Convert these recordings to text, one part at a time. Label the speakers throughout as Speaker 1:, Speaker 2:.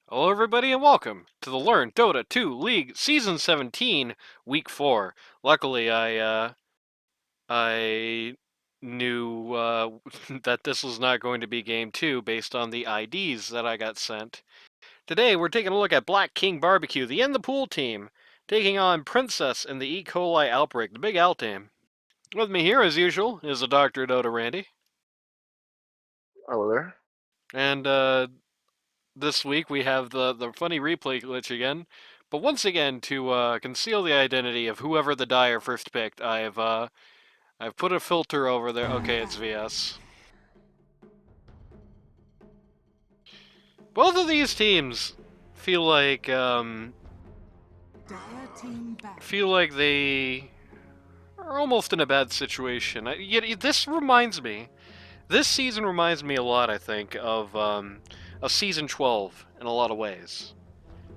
Speaker 1: Hello, everybody, and welcome to the Learn Dota 2 League Season 17, Week 4. Luckily, I knew that this was not going to be Game 2 based on the IDs that I got sent. Today, we're taking a look at Black King Barbecue, the In the Pool team, taking on Princess and the E. Coli Outbreak, the Big Al team. With me here, as usual, is the Dr. Dota Randy.
Speaker 2: Hello there.
Speaker 1: And this week we have the funny replay glitch again. But once again, to conceal the identity of whoever the dyer first picked, I've put a filter over there. Okay, it's VS. Both of these teams feel like they are almost in a bad situation. This reminds me. This season reminds me a lot, I think, of season 12 in a lot of ways.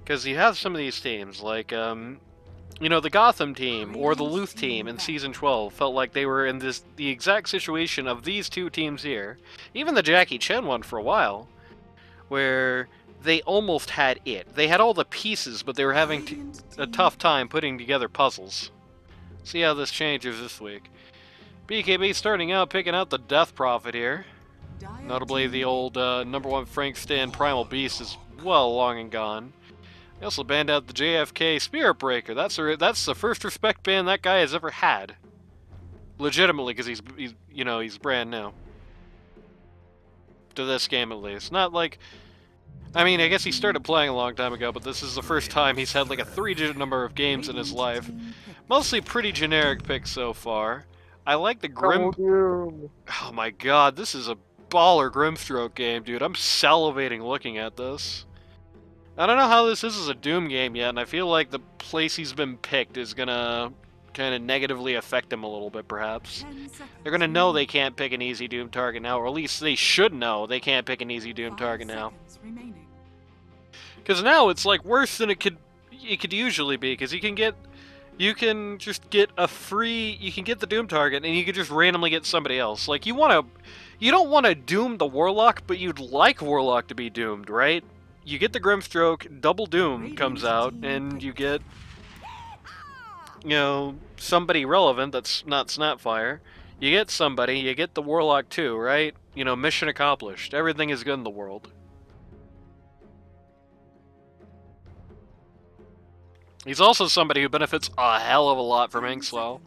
Speaker 1: Because you have some of these teams, like, the Gotham team or the Luth team in Season 12 felt like they were in the exact situation of these two teams here. Even the Jackie Chan one for a while, where they almost had it. They had all the pieces, but they were having a tough time putting together puzzles. See how this changes this week. BKB starting out, picking out the Death Prophet here. Notably, the old #1 Frank Stan Primal Beast is well long and gone. They also banned out the JFK Spirit Breaker. That's the first respect ban that guy has ever had. Legitimately, because he's brand new. To this game, at least. Not like... I mean, I guess he started playing a long time ago, but this is the first time he's had like a 3-digit number of games in his life. Mostly pretty generic picks so far. I like the Grim... Oh my god, this is a baller Grimstroke game, dude. I'm salivating looking at this. I don't know how this is as a Doom game yet, and I feel like the place he's been picked is gonna kind of negatively affect him a little bit, perhaps. They're gonna know they can't pick an easy Doom target now, or at least they should know they can't pick an easy Doom target now. Because now it's like worse than it could usually be, because you can just get the Doom target, and you can just randomly get somebody else. Like, you don't want to Doom the Warlock, but you'd like Warlock to be doomed, right? You get the Grimstroke, double Doom comes out, and you get, somebody relevant that's not Snapfire. You get the Warlock too, right? Mission accomplished. Everything is good in the world. He's also somebody who benefits a hell of a lot from Inkswell.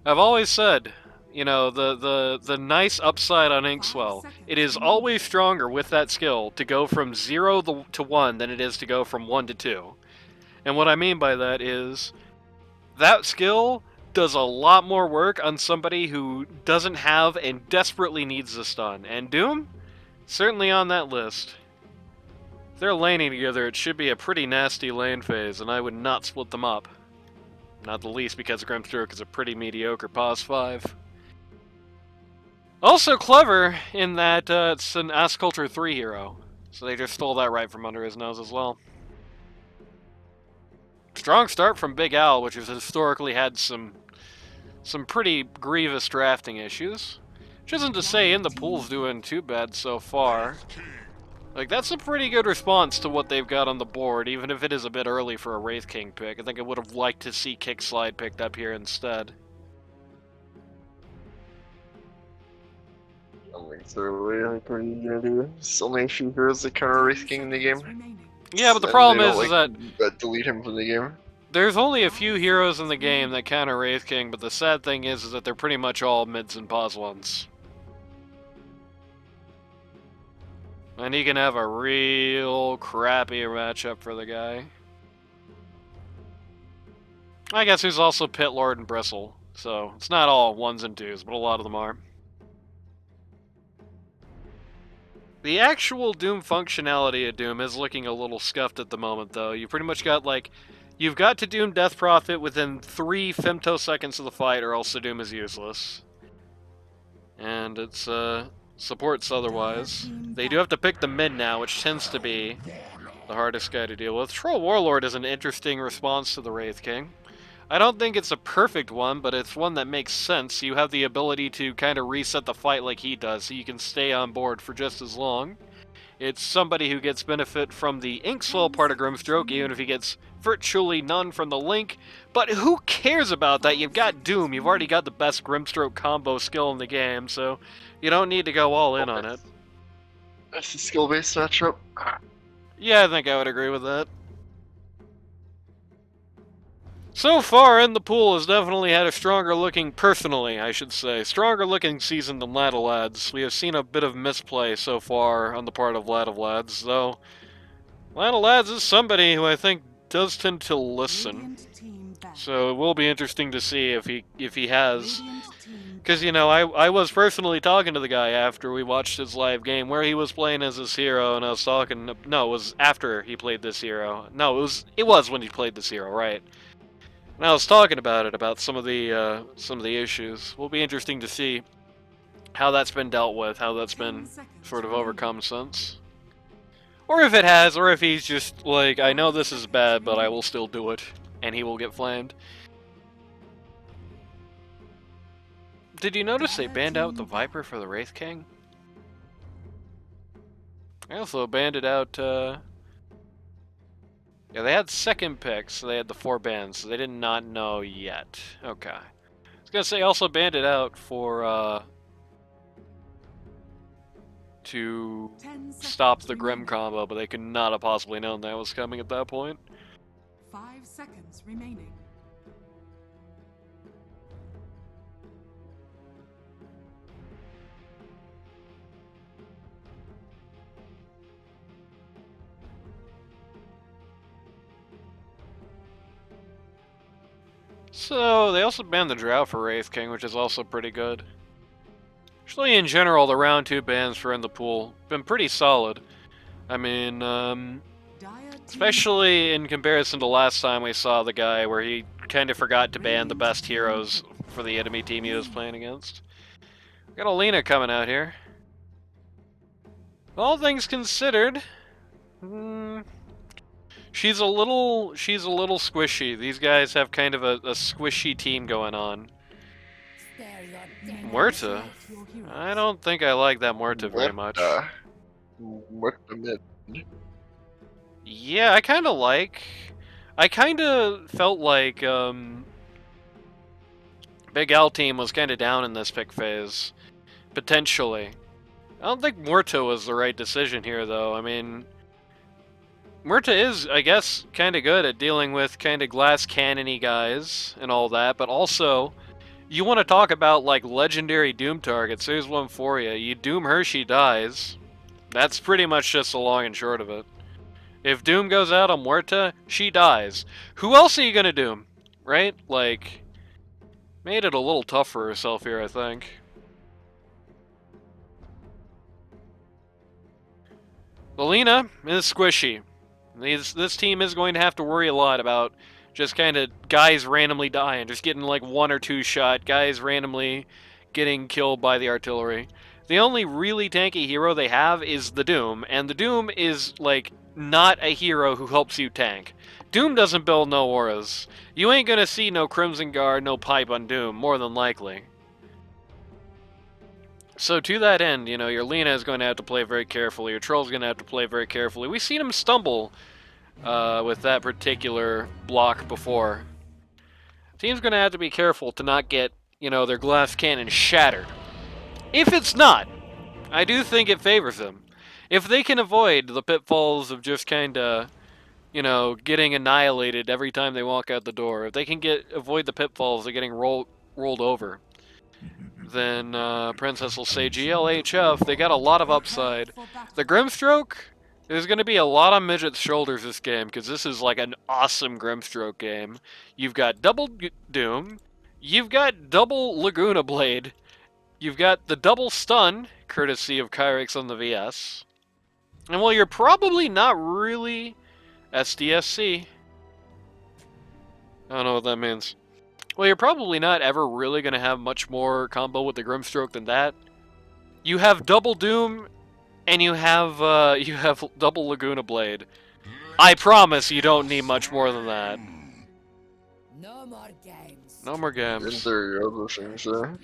Speaker 1: I've always said, the nice upside on Inkswell, it is always stronger with that skill to go from 0 to 1 than it is to go from 1 to 2. And what I mean by that is, that skill does a lot more work on somebody who doesn't have and desperately needs the stun. And Doom? Certainly on that list. If they're laning together, it should be a pretty nasty lane phase, and I would not split them up. Not the least because Grimstroke is a pretty mediocre pos 5. Also clever in that it's an Ass Culture 3 hero, so they just stole that right from under his nose as well. Strong start from Big Al, which has historically had some pretty grievous drafting issues. Which isn't to say In the Pool's doing too bad so far. Like, that's a pretty good response to what they've got on the board, even if it is a bit early for a Wraith King pick. I think I would have liked to see Kickslide picked up here instead.
Speaker 2: So really, like, what are you gonna do? So many few heroes that counter Wraith King in the game.
Speaker 1: Yeah, but the problem is that
Speaker 2: delete him from the game.
Speaker 1: There's only a few heroes in the game that counter Wraith King, but the sad thing is that they're pretty much all mids and pos 1s. And he can have a real crappy matchup for the guy. I guess he's also Pit Lord and Bristle, so it's not all 1s and 2s, but a lot of them are. The actual Doom functionality of Doom is looking a little scuffed at the moment, though. You pretty much got, like, you've got to Doom Death Prophet within 3 femtoseconds of the fight, or else the Doom is useless. And it's, supports otherwise. They do have to pick the mid now, which tends to be the hardest guy to deal with. Troll Warlord is an interesting response to the Wraith King. I don't think it's a perfect one, but it's one that makes sense. You have the ability to kind of reset the fight like he does, so you can stay on board for just as long. It's somebody who gets benefit from the ink swell part of Grimstroke, even if he gets virtually none from the link. But who cares about that? You've got Doom. You've already got the best Grimstroke combo skill in the game, so you don't need to go all in on it.
Speaker 2: That's a skill-based matchup.
Speaker 1: Yeah, I think I would agree with that. So far, In the Pool has definitely had a stronger looking, personally, I should say, stronger looking season than Lad of Lads. We have seen a bit of misplay so far on the part of Lad of Lads, though Lad of Lads is somebody who I think does tend to listen. So it will be interesting to see if he has. Because, you know, I was personally talking to the guy after we watched his live game where he was playing as this hero, and I was talking. No, it was after he played this hero. No, it was when he played this hero, right? And I was talking about it, about some of the issues. Will be interesting to see how that's been dealt with, how that's been sort of overcome since. Or if it has, or if he's just like, I know this is bad, but I will still do it, and he will get flamed. Did you notice they banned out the Viper for the Wraith King? They also banned it out, yeah, they had second picks, so they had the 4 bans, so they did not know yet. Okay. I was gonna say, also banned it out for, to stop the Grim combo, but they could not have possibly known that was coming at that point.
Speaker 3: 5 seconds remaining.
Speaker 1: So, they also banned the Drought for Wraith King, which is also pretty good. Actually, in general, the round 2 bans for In the Pool been pretty solid. I mean, especially in comparison to last time we saw the guy where he kind of forgot to ban the best heroes for the enemy team he was playing against. We got Alina coming out here. All things considered, she's a little squishy. These guys have kind of a squishy team going on. Muerta? I don't think I like that Muerta very much.
Speaker 2: Muerta mid.
Speaker 1: Yeah, I kind of felt like Big L team was kind of down in this pick phase, potentially. I don't think Muerta was the right decision here, though. I mean, Muerta is, I guess, kind of good at dealing with kind of glass cannon-y guys and all that, but also, you want to talk about, like, legendary Doom targets. Here's one for you. You Doom her, she dies. That's pretty much just the long and short of it. If Doom goes out on Muerta, she dies. Who else are you gonna Doom? Right? Like, made it a little tough for herself here, I think. Alina is squishy. This team is going to have to worry a lot about just kind of guys randomly dying, just getting like 1 or 2 shot, guys randomly getting killed by the artillery. The only really tanky hero they have is the Doom, and the Doom is like not a hero who helps you tank. Doom doesn't build no auras. You ain't gonna see no Crimson Guard, no pipe on Doom, more than likely. So to that end, you know, your Lina is going to have to play very carefully, your Troll's going to have to play very carefully. We've seen him stumble with that particular block before. Team's going to have to be careful to not get, you know, their glass cannon shattered. If it's not, I do think it favors them. If they can avoid the pitfalls of just kind of, you know, getting annihilated every time they walk out the door, if they can avoid the pitfalls of getting rolled over, then Princess will say GLHF, they got a lot of upside. The Grimstroke, there's going to be a lot on Midget's shoulders this game, because this is like an awesome Grimstroke game. You've got double Doom, you've got double Laguna Blade, you've got the double stun, courtesy of Kyrix on the VS. And while you're probably not really SDSC, I don't know what that means. Well, you're probably not ever really going to have much more combo with the Grimstroke than that. You have double Doom, and you have double Laguna Blade. I promise you don't need much more than that.
Speaker 4: No more games.
Speaker 1: No more games.
Speaker 2: And there are other things there.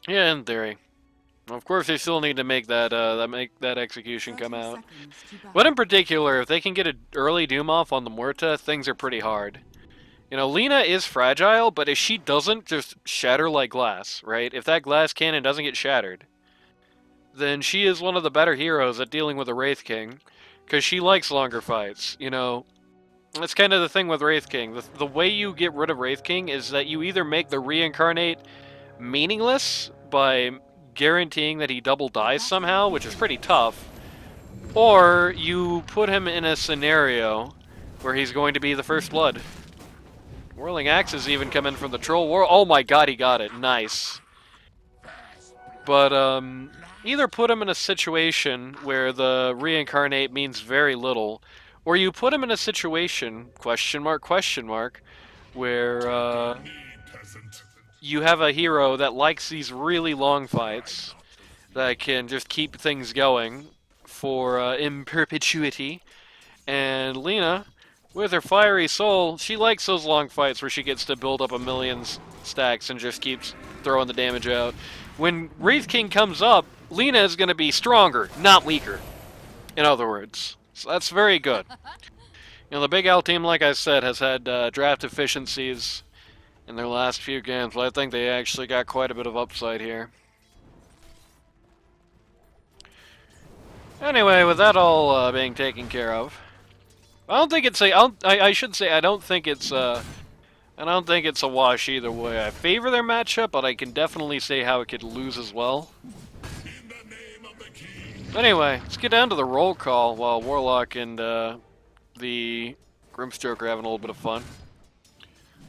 Speaker 1: Yeah, in theory. Of course, they still need to make that execution come
Speaker 3: 30
Speaker 1: out.
Speaker 3: seconds to battle.
Speaker 1: But in particular, if they can get an early doom off on the Morta, things are pretty hard. You know, Lena is fragile, but if she doesn't just shatter like glass, right? If that glass cannon doesn't get shattered, then she is one of the better heroes at dealing with a Wraith King, because she likes longer fights. You know, that's kind of the thing with Wraith King. The way you get rid of Wraith King is that you either make the reincarnate meaningless by guaranteeing that he double dies somehow, which is pretty tough, or you put him in a scenario where he's going to be the first blood. Whirling Axes even come in from the Troll War. Oh my god, he got it. Nice. But, either put him in a situation where the reincarnate means very little, or you put him in a situation, question mark, where, you have a hero that likes these really long fights, that can just keep things going for, in perpetuity, and Lena, with her fiery soul, she likes those long fights where she gets to build up a million stacks and just keeps throwing the damage out. When Wraith King comes up, Lena is going to be stronger, not weaker. In other words. So that's very good. You know, the Big L team, like I said, has had draft efficiencies in their last few games, but I think they actually got quite a bit of upside here. Anyway, with that all being taken care of, I don't think it's a. I should say I don't think it's I don't think it's a wash either way. I favor their matchup, but I can definitely say how it could lose as well. Anyway, let's get down to the roll call while Warlock and the Grimstroke are having a little bit of fun.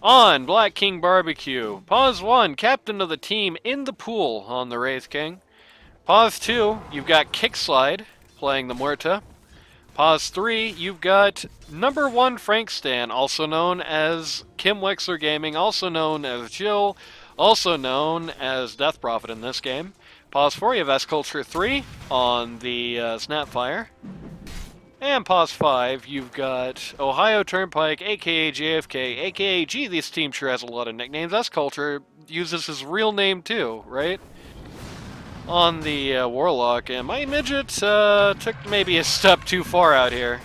Speaker 1: On Black King Barbecue, pause 1, captain of the team in the pool on the Wraith King. Pause 2, you've got Kickslide playing the Muerta. Pause 3, you've got number 1 Frank Stan, also known as Kim Wexler Gaming, also known as Jill, also known as Death Prophet in this game. Pause 4, you have S-Culture 3 on the Snapfire. And pause 5, you've got Ohio Turnpike, aka JFK, aka G, this team sure has a lot of nicknames. S-Culture uses his real name too, right? On the Warlock, and my midget took maybe a step too far out here.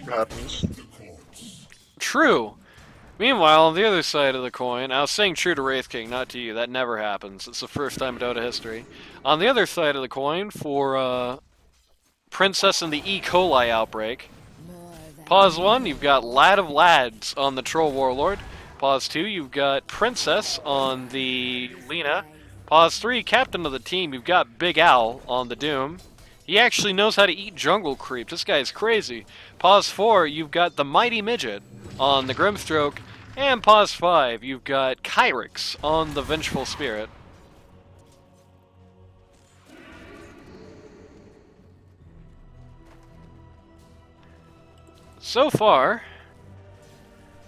Speaker 2: Happens.
Speaker 1: True. Meanwhile, on the other side of the coin, I was saying true to Wraith King, not to you. That never happens. It's the first time in Dota history. On the other side of the coin, for Princess and the E. Coli outbreak, pause 1, you've got Lad of Lads on the Troll Warlord. Pause 2, you've got Princess on the Lena. Pause 3, captain of the team, you've got Big Al on the Doom. He actually knows how to eat jungle creep. This guy's crazy. Pause 4, you've got the Mighty Midget on the Grimstroke. And pause 5, you've got Kyrix on the Vengeful Spirit. So far,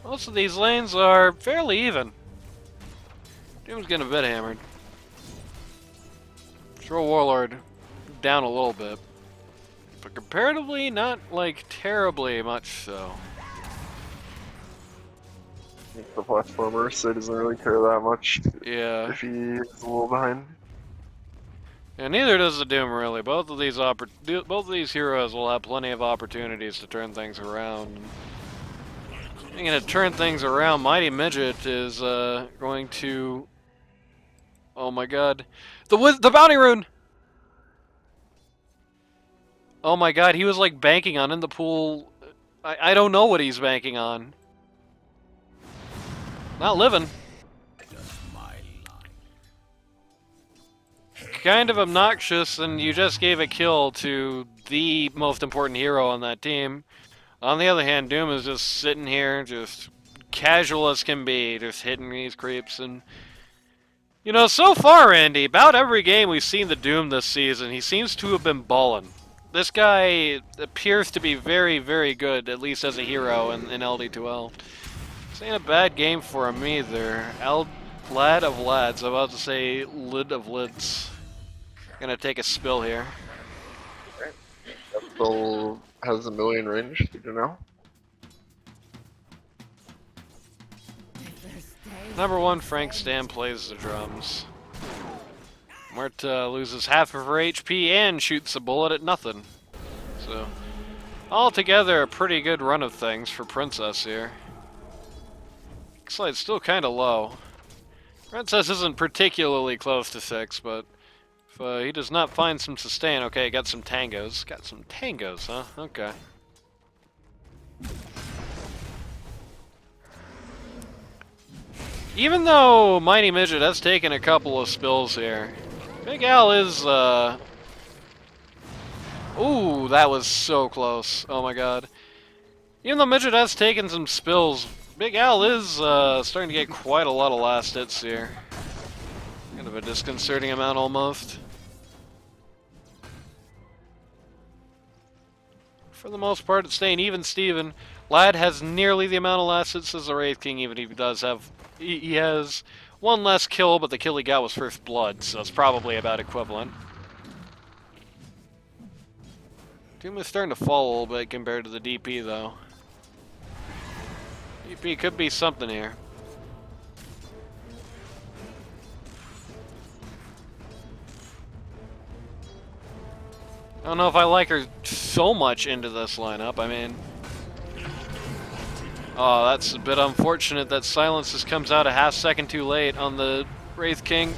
Speaker 1: most of these lanes are fairly even. Doom's getting a bit hammered. Troll Warlord down a little bit. But comparatively, not, like, terribly much so.
Speaker 2: The platformer, so he doesn't really care that much
Speaker 1: Yeah.
Speaker 2: if he is a little behind.
Speaker 1: And neither does the Doom, really. Both of these heroes will have plenty of opportunities to turn things around. Speaking of turn things around, Mighty Midget is going to... Oh my god. The Bounty Rune! Oh my god, he was like banking on in the pool. I don't know what he's banking on. Not living. Kind of obnoxious, and you just gave a kill to the most important hero on that team. On the other hand, Doom is just sitting here, just casual as can be, just hitting these creeps. And, you know, so far, Andy, about every game we've seen the Doom this season, he seems to have been ballin'. This guy appears to be very, very good, at least as a hero in LD2L. This ain't a bad game for him either. Lad of Lads, I'm about to say Lid of Lids. Gonna take a spill here.
Speaker 2: That still has a million range, did you know?
Speaker 1: Number 1, Frank Stam plays the drums. Marta loses half of her HP and shoots a bullet at nothing. So, altogether, a pretty good run of things for Princess here. X-Light's still kind of low. Princess isn't particularly close to 6, but if he does not find some sustain... Okay, got some tangos. Got some tangos, huh? Okay. Even though Mighty Midget has taken a couple of spills here, Big Al is, Ooh, that was so close. Oh my god. Even though Midget has taken some spills, Big Al is, starting to get quite a lot of last hits here. Kind of a disconcerting amount, almost. For the most part, it's staying even Steven. Lad has nearly the amount of last hits as the Wraith King, even if he does have... He has one less kill, but the kill he got was First Blood, so it's probably about equivalent. Doom is starting to fall a little bit compared to the DP, though. DP could be something here. I don't know if I like her so much into this lineup. I mean... Oh, that's a bit unfortunate that Silences comes out a half second too late on the Wraith King.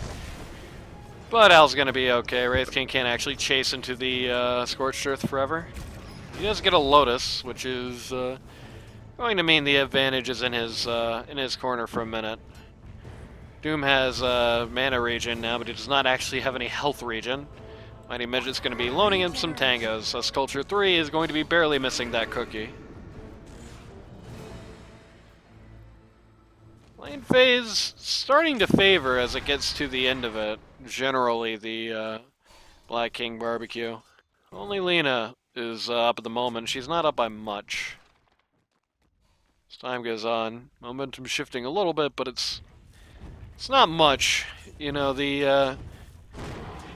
Speaker 1: But Al's gonna be okay. Wraith King can't actually chase into the Scorched Earth forever. He does get a Lotus, which is going to mean the advantage is in his corner for a minute. Doom has mana regen now, but he does not actually have any health regen. Mighty Midget's going to be loaning him some tangos, so Sculpture 3 is going to be barely missing that cookie. Lane phase starting to favor as it gets to the end of it, generally the Black King Barbecue. Only Lena is up at the moment. She's not up by much. As time goes on, momentum shifting a little bit, but it's not much. You know,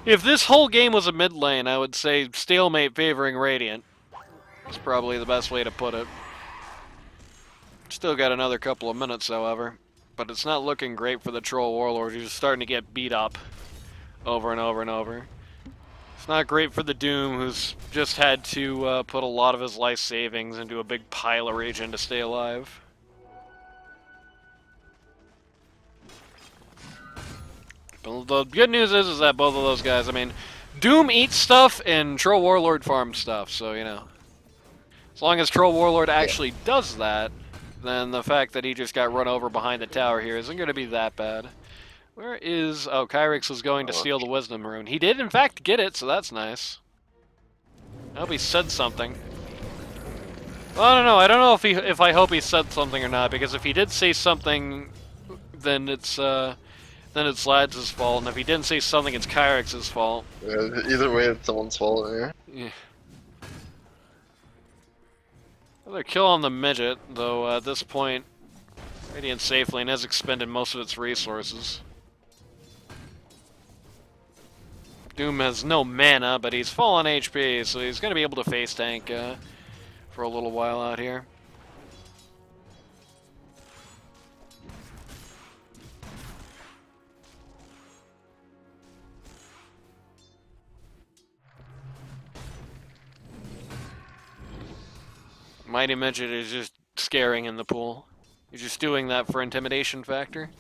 Speaker 1: if this whole game was a mid lane, I would say stalemate favoring Radiant. That's probably the best way to put it. Still got another couple of minutes, however. But it's not looking great for the Troll Warlord. He's just starting to get beat up over and over and over. It's not great for the Doom, who's just had to put a lot of his life savings into a big pile of regen to stay alive. But the good news is that both of those guys, I mean, Doom eats stuff and Troll Warlord farms stuff, so, you know. As long as Troll Warlord actually does that, then the fact that he just got run over behind the tower here isn't going to be that bad. Where is... Oh, Kyrix was going to steal the Wisdom Rune. He did, in fact, get it, so that's nice. I hope he said something. Well, I don't know. I don't know if I hope he said something or not, because if he did say something, then it's Lads' fault, and if he didn't say something, it's Kyrix's fault.
Speaker 2: Yeah, either way, it's someone's fault, yeah.
Speaker 1: Yeah. Another kill on the Midget, though at this point, Radiant Safe Lane has expended most of its resources. Doom has no mana, but he's full on HP, so he's going to be able to face tank for a little while out here. Mighty Midget is just scaring in the pool. He's just doing that for intimidation factor.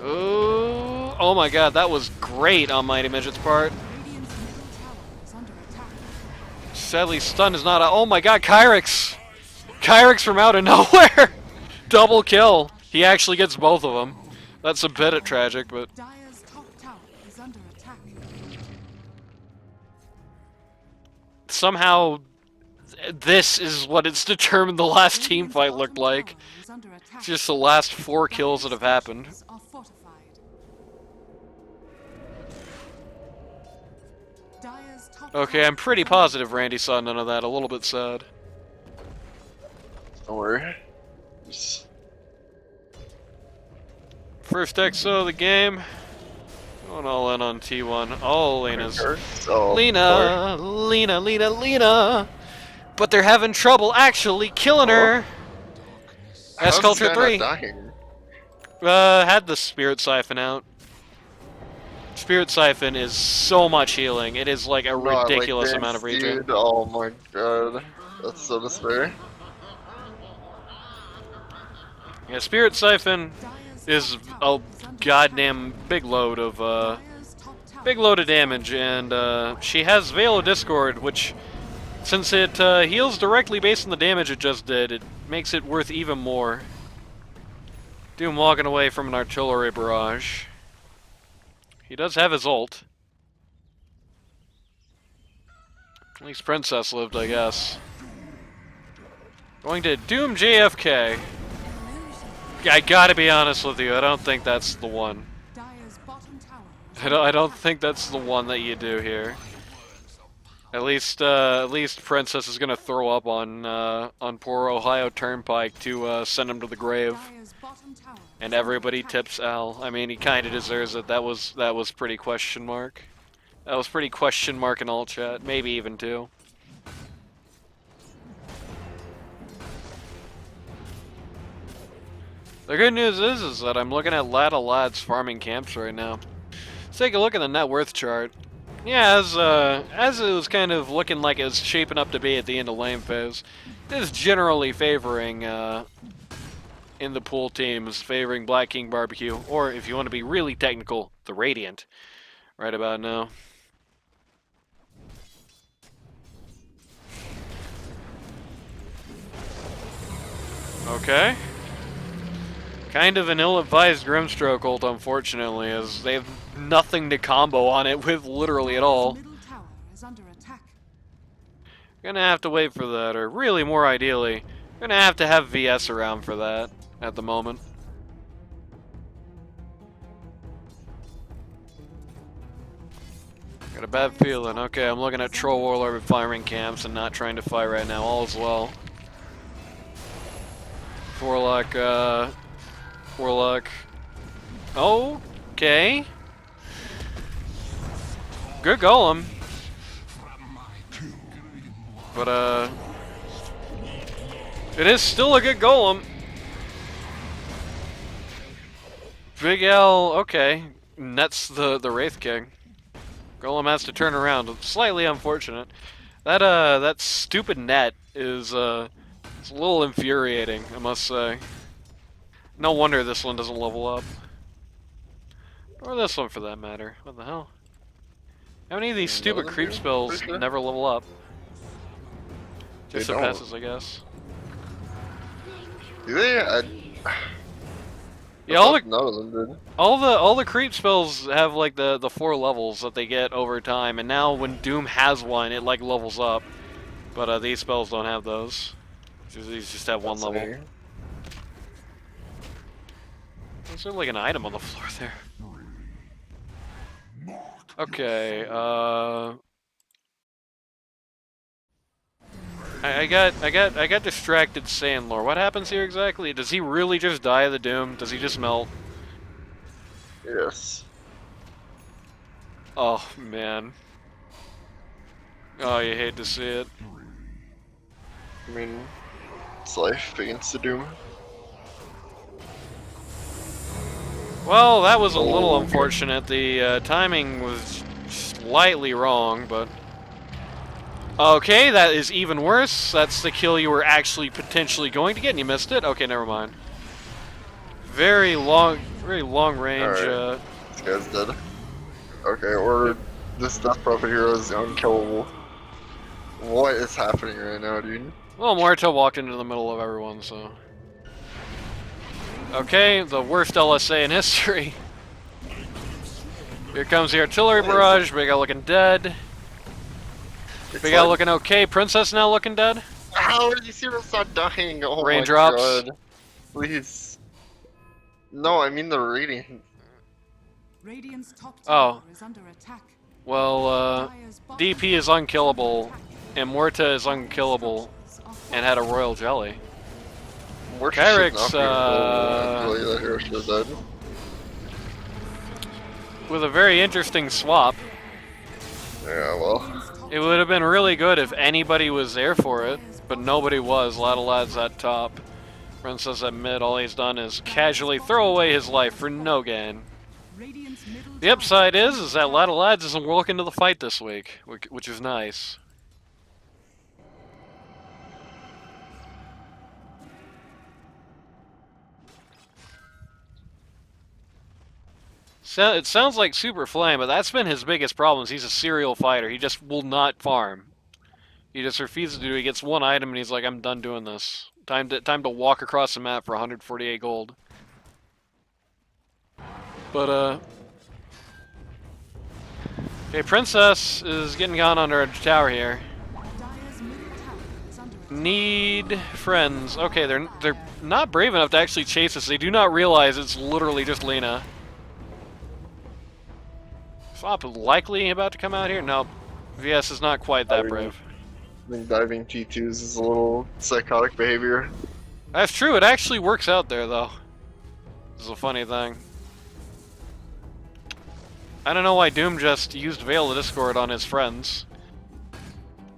Speaker 1: Ooh, oh my god, that was great on Mighty Midget's part.
Speaker 3: Radiant's middle tower is under attack.
Speaker 1: Sadly, stun is not a... Oh my god, Kyrix! Kyrix from out of nowhere! Double kill. He actually gets both of them. That's a bit tragic, but...
Speaker 3: Dire's top tower is under attack.
Speaker 1: Somehow, this is what it's determined the last team fight looked like. It's just the last 4 kills that have happened.
Speaker 3: Are fortified. Dire's top
Speaker 1: Okay, I'm pretty positive Randy saw none of that. A little bit sad.
Speaker 2: Don't worry. Just...
Speaker 1: First XO of the game. Going all in on T1. All Lena's.
Speaker 2: Oh,
Speaker 1: Lena. But they're having trouble actually killing her. S
Speaker 2: How's this
Speaker 1: Culture
Speaker 2: guy
Speaker 1: 3.
Speaker 2: not dying?
Speaker 1: Had the Spirit Siphon out. Spirit Siphon is so much healing. It is like a
Speaker 2: No, like
Speaker 1: ridiculous
Speaker 2: this,
Speaker 1: amount of regen.
Speaker 2: dude. Oh my god. That's so despair.
Speaker 1: Yeah, Spirit Siphon
Speaker 3: Dire's
Speaker 1: is
Speaker 3: top
Speaker 1: a
Speaker 3: tower is under
Speaker 1: goddamn big load of
Speaker 3: Dire's top tower
Speaker 1: big load of
Speaker 3: is under
Speaker 1: damage, and she has Veil of Discord, which, since it heals directly based on the damage it just did, it makes it worth even more. Doom walking away from an artillery barrage. He does have his ult. At least Princess lived, I guess. Going to Doom JFK. I gotta be honest with you, I don't think that's the one.
Speaker 3: Dire's bottom tower is
Speaker 1: I don't think that's the one that you do here. At least Princess is gonna throw up on poor Ohio Turnpike to send him to the grave,
Speaker 3: Dire's bottom tower
Speaker 1: and
Speaker 3: is under
Speaker 1: everybody
Speaker 3: attack.
Speaker 1: tips Al. I mean, he kind of deserves it. That was pretty question mark. That was pretty question mark in all chat, maybe even two. The good news is that I'm looking at Lada Lads farming camps right now. Let's take a look at the net worth chart. Yeah, as it was kind of looking like it was shaping up to be at the end of lane phase, it is generally favoring in the pool teams, favoring Black King Barbecue, or if you want to be really technical, the Radiant, right about now. Okay. Kind of an ill-advised Grimstroke ult, unfortunately, as they have nothing to combo on it with literally at all.
Speaker 3: Dire's middle tower is under attack.
Speaker 1: Gonna have to wait for that, or really more ideally, gonna have to have VS around for that at the moment. Got a bad feeling. Okay, I'm looking at Troll Warlord firing camps and not trying to fight right now. All is well. Warlock. Okay. Good golem. But, it is still a good golem. Big L, okay. Nets the Wraith King. Golem has to turn around. Slightly unfortunate. That stupid net is, it's a little infuriating, I must say. No wonder this one doesn't level up. Or this one, for that matter. What the hell? How many of these stupid
Speaker 2: None of
Speaker 1: creep
Speaker 2: them do,
Speaker 1: spells
Speaker 2: for sure.
Speaker 1: never level up?
Speaker 2: They
Speaker 1: Just the
Speaker 2: don't.
Speaker 1: passes, I guess.
Speaker 2: Do they?
Speaker 1: Yeah, all
Speaker 2: none of them did.
Speaker 1: all the creep spells have like the 4 levels that they get over time, and now when Doom has one, it like levels up. But these spells don't have those. These just have one
Speaker 2: That's
Speaker 1: level.
Speaker 2: weird.
Speaker 1: Is there like an item on the floor there? Okay, I got distracted saying lore. What happens here exactly? Does he really just die of the Doom? Does he just melt?
Speaker 2: Yes.
Speaker 1: Oh man. Oh, you hate to see it.
Speaker 2: I mean, it's life against the Doom.
Speaker 1: Well, that was a little unfortunate. The timing was slightly wrong, but... Okay, that is even worse. That's the kill you were actually potentially going to get, and you missed it? Okay, never mind. Very long range.
Speaker 2: Alright. This guy's dead. Okay, or this Death Prophet hero is unkillable. What is happening right now, dude?
Speaker 1: Well, Muerto walked into the middle of everyone, so... Okay, the worst LSA in history. Here comes the artillery barrage. Big Al looking dead. Big Al looking okay. Princess now looking dead.
Speaker 2: How are you serious not dying? Oh
Speaker 1: Raindrops.
Speaker 2: my god. Please. No, I mean the Radiant.
Speaker 3: Radiant's top
Speaker 1: Oh.
Speaker 3: tower is under attack.
Speaker 1: Well,
Speaker 3: Dire's bottom
Speaker 1: DP is
Speaker 3: tower
Speaker 1: unkillable,
Speaker 3: under attack.
Speaker 1: and Muerta is unkillable, and had a royal jelly.
Speaker 2: We're
Speaker 1: Kyrix,
Speaker 2: that hero should have died.
Speaker 1: with a very interesting swap.
Speaker 2: Yeah, well.
Speaker 1: It would have been really good if anybody was there for it, but nobody was. A lot of lads at top. Princess at mid, all he's done is casually throw away his life for no gain.
Speaker 3: Radiant's middle
Speaker 1: The
Speaker 3: tower
Speaker 1: upside is that Ladder Lads isn't walking into the fight this week, which is nice. So, it sounds like Super Flame, but that's been his biggest problem. He's a serial fighter. He just will not farm. He just refuses to do it. He gets one item and he's like, I'm done doing this. Time to walk across the map for 148 gold. But, okay, Princess is getting gone under a tower here.
Speaker 3: Dire's middle tower is under attack.
Speaker 1: Need friends. Okay, they're not brave enough to actually chase us. They do not realize it's literally just Lena. Flop likely about to come out here? No. VS is not quite that brave.
Speaker 2: I think diving T2s is a little psychotic behavior.
Speaker 1: That's true, it actually works out there though. This is a funny thing. I don't know why Doom just used Veil of Discord on his friends.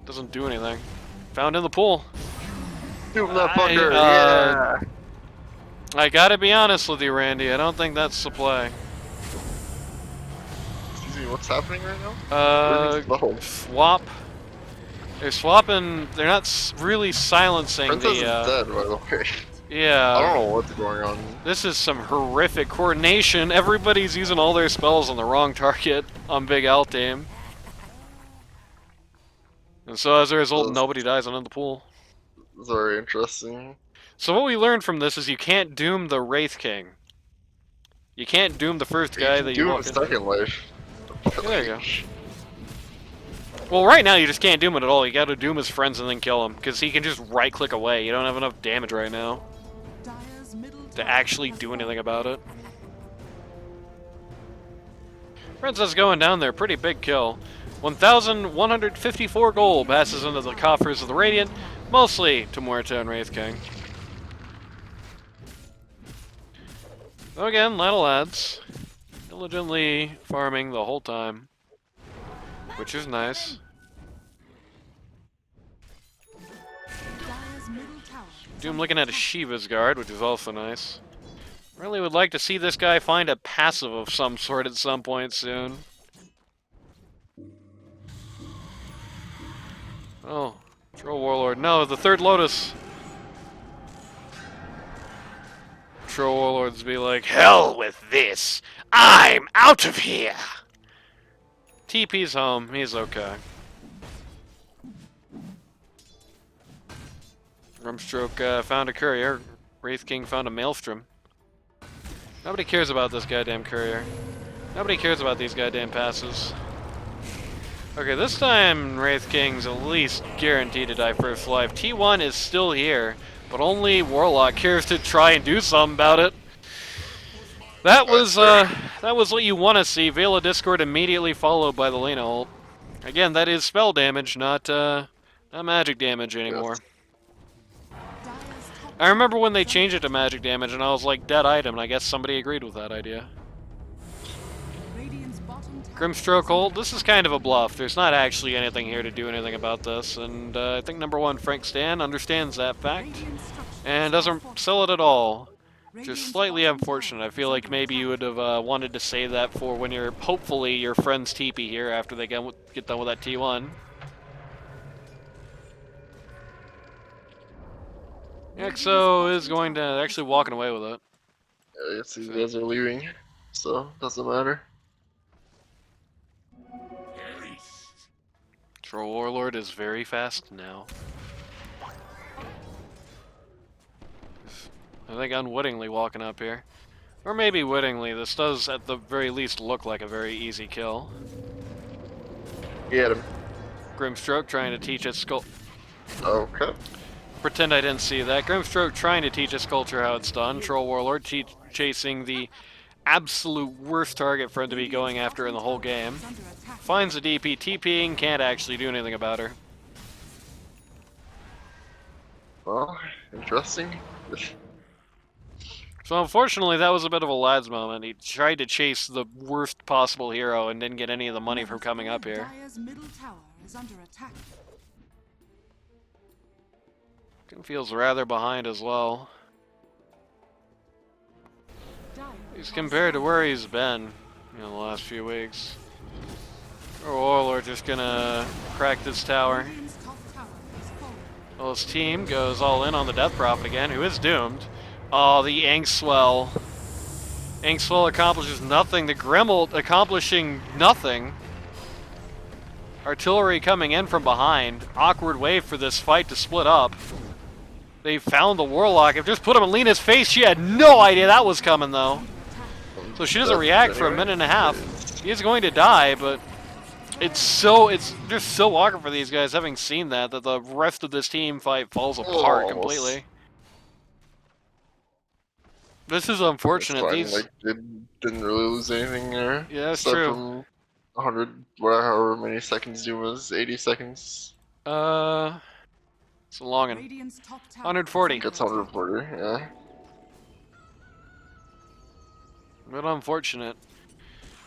Speaker 1: Doesn't do anything. Found in the pool.
Speaker 2: Doom that fucker, yeah!
Speaker 1: I gotta be honest with you, Randy, I don't think that's the play.
Speaker 2: Excuse me, what's happening right now?
Speaker 1: Swap. They're swapping, they're not really silencing
Speaker 2: Princess is
Speaker 1: the,
Speaker 2: dead, by the way.
Speaker 1: yeah.
Speaker 2: I don't know what's going on.
Speaker 1: This is some horrific coordination. Everybody's using all their spells on the wrong target on Big Al team. And so as a result, nobody dies under the pool.
Speaker 2: Very interesting.
Speaker 1: So what we learned from this is you can't doom the Wraith King. You can't doom the first guy that you
Speaker 2: Doom
Speaker 1: walk in.
Speaker 2: second life.
Speaker 1: There you go. Well, right now you just can't doom it at all. You gotta doom his friends and then kill him, because he can just right-click away. You don't have enough damage right now
Speaker 3: Dire's middle
Speaker 1: to
Speaker 3: tower
Speaker 1: actually
Speaker 3: has
Speaker 1: do
Speaker 3: fallen.
Speaker 1: anything about it. Princess going down there, pretty big kill. 1,154 gold passes into the coffers of the Radiant, mostly to Muerta and Wraith King. So again, Ladle Lads, diligently farming the whole time, which is nice.
Speaker 3: Dire's middle tower is
Speaker 1: Doom
Speaker 3: under
Speaker 1: looking at a
Speaker 3: attack.
Speaker 1: Shiva's Guard, which is also nice. Really would like to see this guy find a passive of some sort at some point soon. Oh, Troll Warlord. No, the third Lotus. Troll Warlords be like, hell with this! I'm out of here! TP's home, he's okay. Grimstroke found a courier. Wraith King found a Maelstrom. Nobody cares about this goddamn courier. Nobody cares about these goddamn passes. Okay, this time Wraith King's at least guaranteed to die first life. T1 is still here, but only Warlock cares to try and do something about it. That was what you want to see. Veil of Discord immediately followed by the Lena ult. Again, that is spell damage, not magic damage anymore.
Speaker 3: Dire's top
Speaker 1: I remember when they changed it to magic damage, and I was like, dead item, and I guess somebody agreed with that idea.
Speaker 3: Radiant's bottom tower
Speaker 1: Grimstroke
Speaker 3: is
Speaker 1: ult,
Speaker 3: under
Speaker 1: this is kind of a bluff. There's not actually anything here to do anything about this, and I think number one, Frank Stan, understands that fact,
Speaker 3: Radiant structures
Speaker 1: and
Speaker 3: are
Speaker 1: doesn't
Speaker 3: fortified.
Speaker 1: sell it at all. Which is
Speaker 3: Radiant's
Speaker 1: slightly
Speaker 3: bottom
Speaker 1: unfortunate.
Speaker 3: tower
Speaker 1: I feel
Speaker 3: is
Speaker 1: like
Speaker 3: under
Speaker 1: maybe you would
Speaker 3: attack.
Speaker 1: have wanted to save that for when you're, hopefully, your friend's TP here after they get done with that T1. EXO is going to actually walking away with it.
Speaker 2: Yeah, I guess these guys are leaving, so doesn't matter.
Speaker 1: Troll Warlord is very fast now. I think unwittingly walking up here. Or maybe wittingly, this does at the very least look like a very easy kill.
Speaker 2: Get him.
Speaker 1: Grimstroke trying to teach its
Speaker 2: Okay.
Speaker 1: Pretend I didn't see that. Grimstroke trying to teach its culture how it's done. Troll Warlord chasing the absolute worst target for him to be going after in the whole game.
Speaker 3: Is under attack.
Speaker 1: Finds a DP, TPing, can't actually do anything about her.
Speaker 2: Well, interesting.
Speaker 1: So unfortunately, that was a bit of a lad's moment. He tried to chase the worst possible hero and didn't get any of the money from coming up here.
Speaker 3: Dire's middle tower is under attack.
Speaker 1: Feels rather behind as well. He's compared to where he's been in the last few weeks. Or Warlord just gonna crack this tower.
Speaker 3: Radiant's top tower has fallen.
Speaker 1: Well, his team goes all in on the Death Prophet again, who is doomed. Oh, the Inkswell. Inkswell accomplishes nothing. The Grimold accomplishing nothing. Artillery coming in from behind. Awkward way for this fight to split up. They found the Warlock. If just put him in Lena's face, she had no idea that was coming, though. So she doesn't react for a minute and a half. He is going to die, but it's just so awkward for these guys having seen that the rest of this team fight falls apart completely. This is unfortunate.
Speaker 2: Fine.
Speaker 1: These
Speaker 2: Like, they didn't really lose anything there.
Speaker 1: Yeah, that's
Speaker 2: except
Speaker 1: true.
Speaker 2: From 100, whatever many seconds Doom was, 80 seconds.
Speaker 1: it's a long one.
Speaker 3: Radiant's top tower
Speaker 1: 140.
Speaker 3: is under
Speaker 2: Gets
Speaker 3: attack.
Speaker 2: 140, yeah.
Speaker 1: But unfortunate.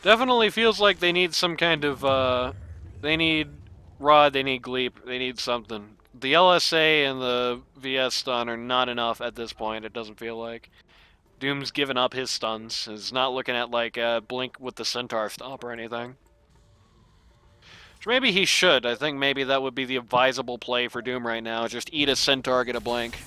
Speaker 1: Definitely feels like they need some kind of they need Rod, they need Gleep, they need something. The LSA and the VS stun are not enough at this point, it doesn't feel like. Doom's given up his stuns. Is not looking at like Blink with the Centaur stop or anything. Which maybe he should. I think maybe that would be the advisable play for Doom right now. Just eat a Centaur, get a Blink.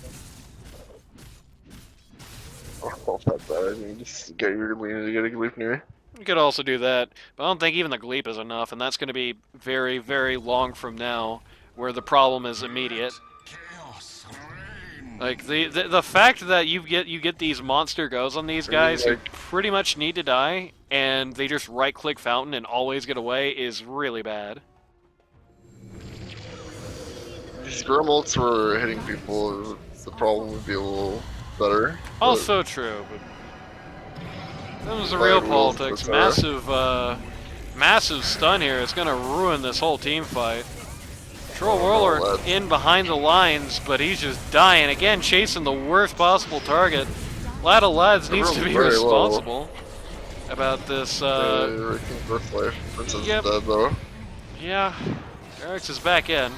Speaker 2: Oh, not bad. I mean, just get your Lena to get a Gleep near.
Speaker 1: You could also do that, but I don't think even the Gleep is enough, and that's going to be very, very long from now, where the problem is immediate. Like the fact that you get these monster goes on these guys who pretty much need to die, and they just right-click Fountain and always get away is really bad.
Speaker 2: These Grimults were hitting people, the problem would be a little better.
Speaker 1: Also true, but that was the real politics. Massive stun here. It's gonna ruin this whole team fight. Troll Warlord in behind the lines, but he's just dying. Again, chasing the worst possible target. Lad of Lads needs to be responsible about this.
Speaker 2: Birth life. Princess
Speaker 1: Yep.
Speaker 2: is dead though.
Speaker 1: Yeah, Eric's is back in.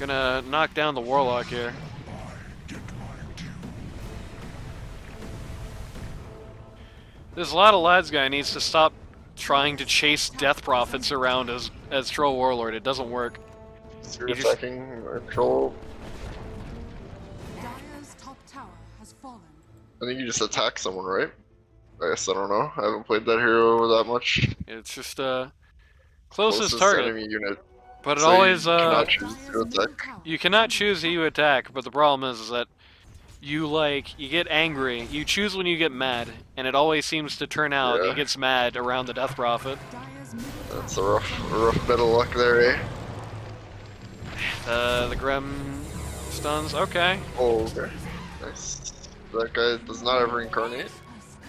Speaker 1: Gonna knock down the Warlock here. This Lad of Lads guy needs to stop trying to chase Death Prophets around as Troll Warlord. It doesn't work.
Speaker 2: You're attacking or troll.
Speaker 3: Dire's top tower has fallen.
Speaker 2: I think you just attack someone, right? I guess I don't know. I haven't played that hero that much.
Speaker 1: It's just closest target.
Speaker 2: Enemy unit.
Speaker 1: But it
Speaker 2: So
Speaker 1: always
Speaker 2: you cannot choose to
Speaker 3: Dire's middle
Speaker 2: attack.
Speaker 3: tower
Speaker 1: you cannot choose who you attack, but the problem is that you get angry. You choose when you get mad, and it always seems to turn out
Speaker 2: Yeah.
Speaker 1: he gets mad around the Death Prophet.
Speaker 3: Dire's middle
Speaker 2: That's
Speaker 3: tower
Speaker 2: a rough bit of luck there, eh?
Speaker 1: The Grim stuns. Okay.
Speaker 2: Oh, okay. Nice. That guy does not ever incarnate.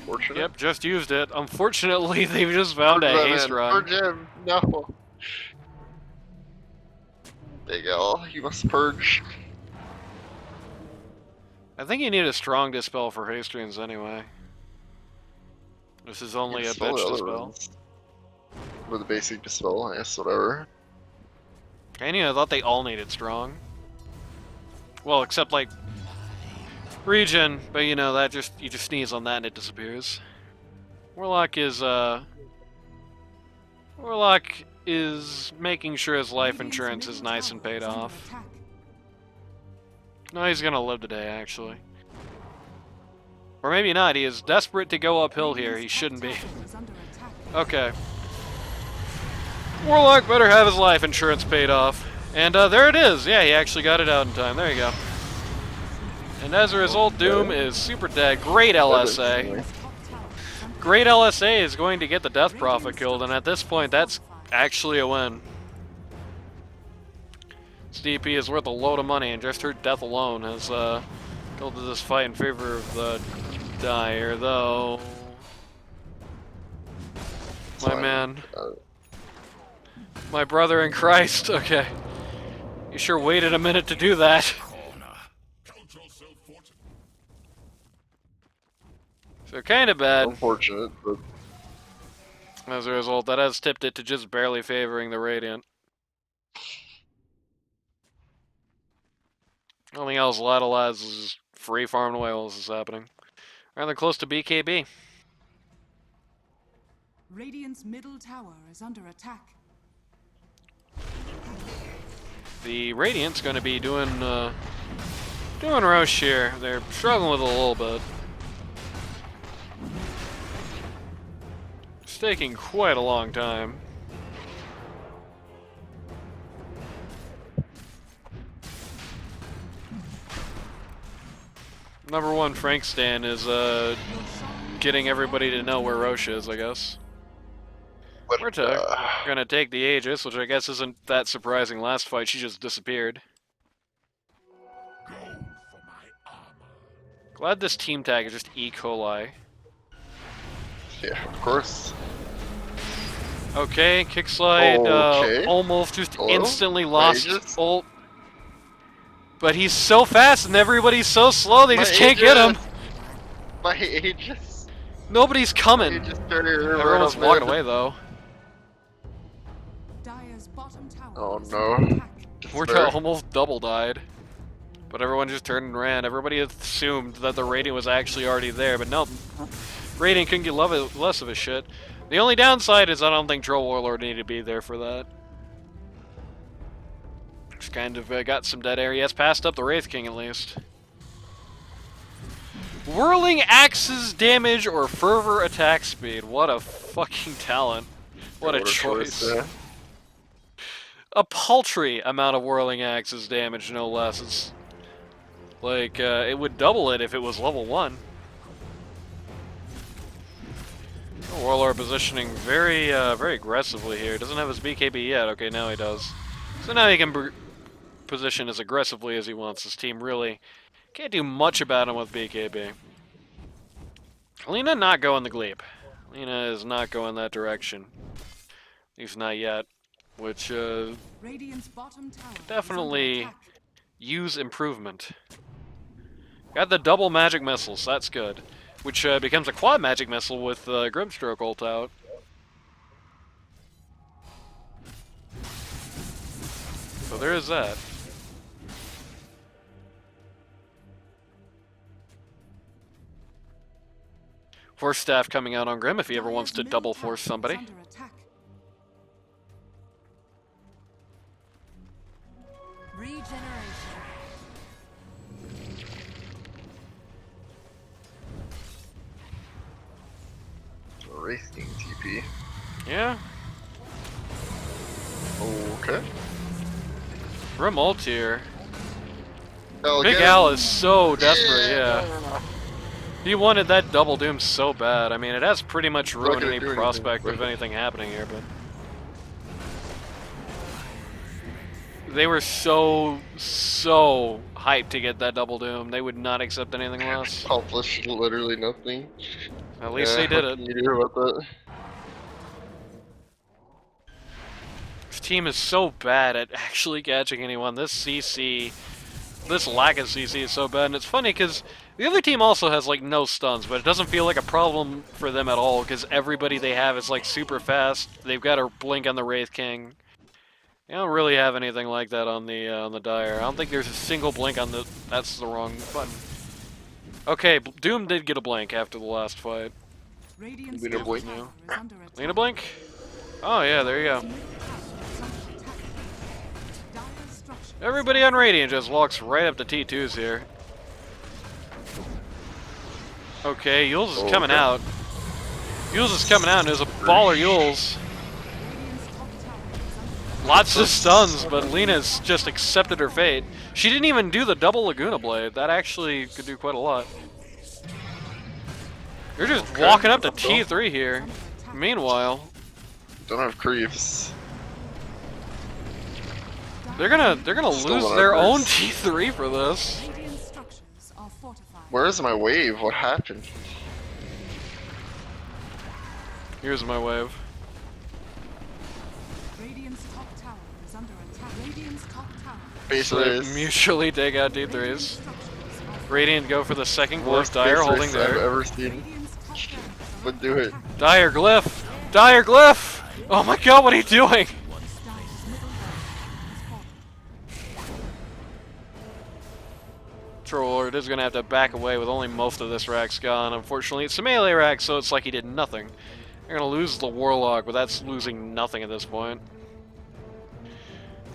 Speaker 2: Fortunate.
Speaker 1: Yep, just used it. Unfortunately, they've just found a haste run.
Speaker 2: Purge him. No. Big L. You must purge.
Speaker 1: I think you need a strong dispel for haste runes anyway. This is only a
Speaker 2: Dispel the
Speaker 1: bitch
Speaker 2: other
Speaker 1: dispel.
Speaker 2: ones. With a basic dispel, I guess, whatever.
Speaker 1: I thought they all needed strong. Well, except like regen, but you just sneeze on that and it disappears. Warlock is making sure his life
Speaker 3: Radiant's
Speaker 1: insurance is
Speaker 3: middle
Speaker 1: nice and
Speaker 3: tower
Speaker 1: paid
Speaker 3: is under
Speaker 1: off.
Speaker 3: attack.
Speaker 1: No, he's gonna live today actually. Or maybe not, he is desperate to go uphill here, he
Speaker 3: Radiant's top
Speaker 1: shouldn't be.
Speaker 3: tower is under attack.
Speaker 1: Okay. Warlock better have his life insurance paid off. And there it is. Yeah, he actually got it out in time. There you go. And as a result, Doom is super dead. Great LSA.
Speaker 3: Dire's top tower is under
Speaker 1: Great LSA is going to get the Death Prophet killed, and at this point, that's actually a win. This DP is worth a load of money, and just her death alone has killed this fight in favor of the Dire, though. My
Speaker 2: Fine.
Speaker 1: man. My brother in Christ. Okay. You sure waited a minute to do that. So kind of bad.
Speaker 2: Unfortunate, but
Speaker 1: As a result, that has tipped it to just barely favoring the Radiant. Nothing else, a lot of lads is free farming away while this is happening. Rather close to BKB.
Speaker 3: Radiant's middle tower is under attack.
Speaker 1: The Radiant's going to be doing Roche here. They're struggling with it a little bit. It's taking quite a long time. Number one Frank Stan is getting everybody to know where Roche is, I guess.
Speaker 2: But,
Speaker 1: We're gonna take the Aegis, which I guess isn't that surprising. Last fight, she just disappeared. Glad this team tag is just E. Coli.
Speaker 2: yeah, of course.
Speaker 1: Okay, kick slide.
Speaker 2: Okay.
Speaker 1: Almost just
Speaker 2: Hello?
Speaker 1: instantly lost
Speaker 2: Aegis?
Speaker 1: ult. But he's so fast and everybody's so slow, they just can't get him.
Speaker 2: My Aegis.
Speaker 1: Nobody's coming.
Speaker 2: Aegis carrier right
Speaker 1: Everyone's
Speaker 2: up
Speaker 1: walking
Speaker 2: mid.
Speaker 1: away though.
Speaker 3: Dire's bottom tower
Speaker 2: Oh
Speaker 3: is
Speaker 2: no.
Speaker 3: under attack.
Speaker 1: We're
Speaker 2: Despair.
Speaker 1: almost double died. But everyone just turned and ran. Everybody assumed that the Radiant was actually already there, but no. Radiant couldn't get less of a shit. The only downside is I don't think Troll Warlord needed to be there for that. Just kind of got some dead air. He has passed up the Wraith King at least. Whirling Axe's damage or Fervor attack speed. What a fucking talent. What a choice.
Speaker 2: Yeah.
Speaker 1: A paltry amount of Whirling Axe's damage, no less. It's like, it would double it if it was level 1. Warlord positioning very, very aggressively here. Doesn't have his BKB yet. Okay, now he does. So now he can position as aggressively as he wants. His team really can't do much about him with BKB. Lina not going the Gleep. Lina is not going that direction. At least not yet. Which,
Speaker 3: Radiant's bottom tower is
Speaker 1: definitely
Speaker 3: under attack.
Speaker 1: use improvement. Got the double magic missiles, that's good. Which becomes a quad magic missile with Grimstroke ult out. So there is that. Force staff coming out on Grim if he ever wants to
Speaker 3: Dire's
Speaker 1: double
Speaker 3: middle
Speaker 1: force
Speaker 3: tower is
Speaker 1: somebody.
Speaker 3: under attack.
Speaker 4: Regeneration.
Speaker 2: Racing TP.
Speaker 1: Yeah,
Speaker 2: Okay.
Speaker 1: Grim ult here.
Speaker 2: Oh,
Speaker 1: Big
Speaker 2: get
Speaker 1: Al
Speaker 2: him.
Speaker 1: is so desperate, yeah. He wanted that double doom so bad. I mean, it has pretty much ruined
Speaker 2: gonna
Speaker 1: any
Speaker 2: do anything,
Speaker 1: prospect
Speaker 2: but-
Speaker 1: of anything happening here, but... They were so hyped to get that double doom. They would not accept anything less.
Speaker 2: Accomplished literally nothing.
Speaker 1: At least
Speaker 2: Yeah,
Speaker 1: they did
Speaker 2: what
Speaker 1: it.
Speaker 2: can you do about that?
Speaker 1: This team is so bad at actually catching anyone. This CC, this lack of CC is so bad. And it's funny because the other team also has like no stuns, but it doesn't feel like a problem for them at all because everybody they have is like super fast. They've got a blink on the Wraith King. They don't really have anything like that on the Dire. I don't think there's a single blink on the. That's the wrong button. Okay, Doom did get a blink after the last fight.
Speaker 3: Radiant's
Speaker 2: Lina
Speaker 3: top
Speaker 2: blink?
Speaker 3: tower is under attack.
Speaker 1: Lena blink? Oh yeah, there you go.
Speaker 3: Middle tower is under attack. Dire's structures
Speaker 1: Everybody on Radiant just walks right up to T2s here. Okay, Yules is coming
Speaker 2: Okay.
Speaker 1: out. Yules is coming out, and there's a baller Yules.
Speaker 3: Radiant's top tower is under
Speaker 1: Lots of stuns, but Lena's just accepted her fate. She didn't even do the double Laguna Blade. That actually could do quite a lot. You're just
Speaker 2: Okay,
Speaker 1: walking up to
Speaker 2: that's cool.
Speaker 1: T3 here.
Speaker 3: attack.
Speaker 1: Meanwhile,
Speaker 2: Don't have creeps.
Speaker 1: they're gonna
Speaker 2: Still
Speaker 1: lose
Speaker 2: on
Speaker 1: their
Speaker 2: our
Speaker 1: own
Speaker 2: base.
Speaker 1: T3 for this.
Speaker 3: Radiant structures are fortified.
Speaker 2: Where's my wave? What happened?
Speaker 1: Here's my wave.
Speaker 3: Radiant's top tower is under attack. Radiant's top tower.
Speaker 2: Base
Speaker 1: So they
Speaker 2: race.
Speaker 1: mutually take out
Speaker 3: Radiant
Speaker 1: T3s.
Speaker 3: structures are
Speaker 1: Radiant go for the second glyph.
Speaker 2: Worst
Speaker 1: Dire
Speaker 2: base
Speaker 1: holding
Speaker 2: race I've
Speaker 1: there.
Speaker 2: ever seen.
Speaker 3: Radiant's top barracks are
Speaker 2: But
Speaker 3: under
Speaker 2: do it.
Speaker 3: attack.
Speaker 1: Dire glyph! Dire glyph! Oh my god, what are you doing?
Speaker 3: Dire's middle barracks has fallen.
Speaker 1: Trollord is gonna have to back away with only most of this rack's gone. Unfortunately, it's a melee rack, so it's like he did nothing. They're gonna lose the Warlock, but that's losing nothing at this point.